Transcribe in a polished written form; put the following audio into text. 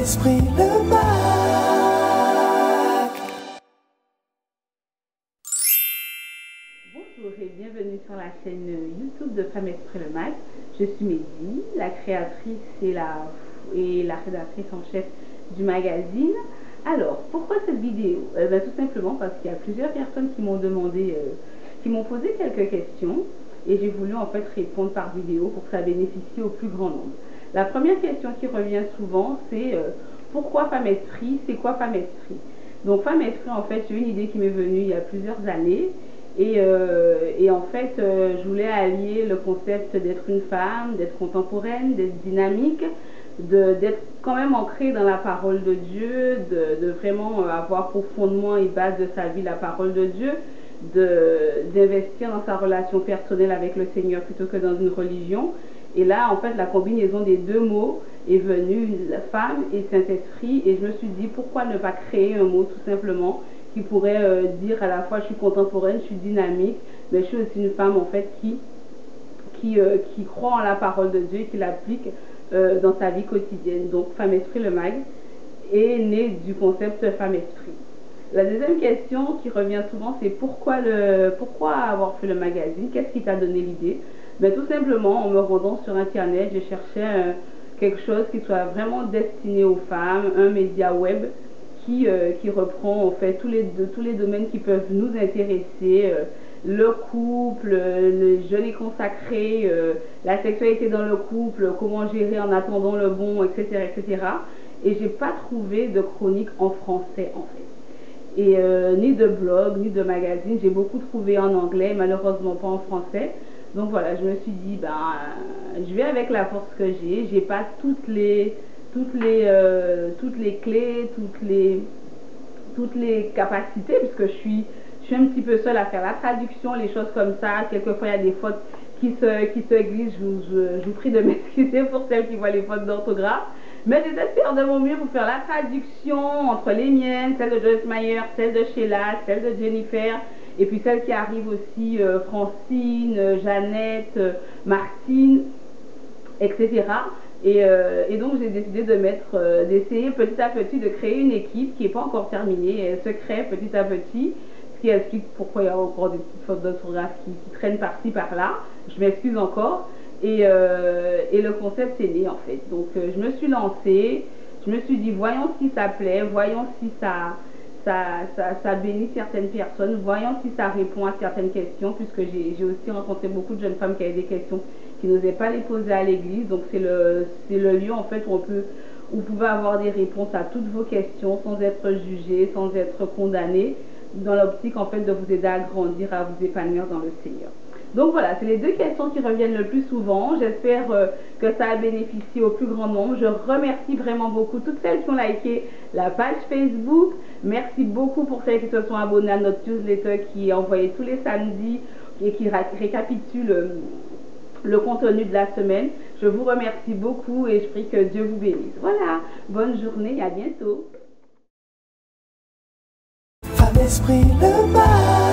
Esprit le Mag. Bonjour et bienvenue sur la chaîne YouTube de Femme Esprit le Mag. Je suis Mehdi, la créatrice et la rédactrice en chef du magazine. Alors, pourquoi cette vidéo? Tout simplement parce qu'il y a plusieurs personnes qui m'ont demandé, qui m'ont posé quelques questions et j'ai voulu en fait répondre par vidéo pour que ça bénéficie au plus grand nombre. La première question qui revient souvent, c'est pourquoi Femme Esprit? C'est quoi Femme Esprit? Donc Femme Esprit, en fait, c'est une idée qui m'est venue il y a plusieurs années et en fait, je voulais allier le concept d'être une femme, d'être contemporaine, d'être dynamique, d'être quand même ancrée dans la parole de Dieu, de vraiment avoir pour fondement et base de sa vie la parole de Dieu, d'investir dans sa relation personnelle avec le Seigneur plutôt que dans une religion. Et là, en fait, la combinaison des deux mots est venue, la femme et Saint-Esprit, et je me suis dit, pourquoi ne pas créer un mot tout simplement qui pourrait dire à la fois je suis contemporaine, je suis dynamique, mais je suis aussi une femme en fait qui croit en la parole de Dieu et qui l'applique dans sa vie quotidienne. Donc Femme Esprit le Mag est né du concept Femme Esprit. La deuxième question qui revient souvent, c'est pourquoi avoir fait le magazine? Qu'est-ce qui t'a donné l'idée? Tout simplement, en me rendant sur Internet, je cherchais quelque chose qui soit vraiment destiné aux femmes, un média web qui reprend en fait tous les domaines qui peuvent nous intéresser, le couple, le jeûne et consacré, la sexualité dans le couple, comment gérer en attendant le bon, etc. etc. Et j'ai pas trouvé de chronique en français en fait. Et ni de blog, ni de magazine, j'ai beaucoup trouvé en anglais, malheureusement pas en français. Donc voilà, je me suis dit, je vais avec la force que j'ai pas toutes les clés, toutes les capacités, puisque je suis un petit peu seule à faire la traduction, les choses comme ça. Quelquefois, il y a des fautes qui se glissent. Je vous prie de m'excuser pour celles qui voient les fautes d'orthographe. Mais j'essaie de faire de mon mieux pour faire la traduction entre les miennes, celle de Joyce Meyer, celle de Sheila, celle de Jennifer, et puis celles qui arrivent aussi, Francine, Jeannette, Martine, etc. Et donc j'ai décidé d'essayer petit à petit de créer une équipe qui n'est pas encore terminée. Elle se crée petit à petit, ce qui explique pourquoi il y a encore des petites fautes d'orthographe qui traînent par-ci par-là. Je m'excuse encore. Et le concept est né en fait. Donc je me suis lancée, je me suis dit voyons si ça plaît, voyons si ça bénit certaines personnes, voyons si ça répond à certaines questions, puisque j'ai aussi rencontré beaucoup de jeunes femmes qui avaient des questions qui n'osaient pas les poser à l'église. Donc c'est le lieu en fait où vous pouvez avoir des réponses à toutes vos questions sans être jugé, sans être condamné, dans l'optique en fait de vous aider à grandir, à vous épanouir dans le Seigneur. Donc voilà, c'est les deux questions qui reviennent le plus souvent. J'espère que ça a bénéficié au plus grand nombre. Je remercie vraiment beaucoup toutes celles qui ont liké la page Facebook. Merci beaucoup pour celles qui se sont abonnées à notre newsletter qui est envoyée tous les samedis et qui récapitule le contenu de la semaine. Je vous remercie beaucoup et je prie que Dieu vous bénisse. Voilà, bonne journée et à bientôt. Femme Esprit le Mag.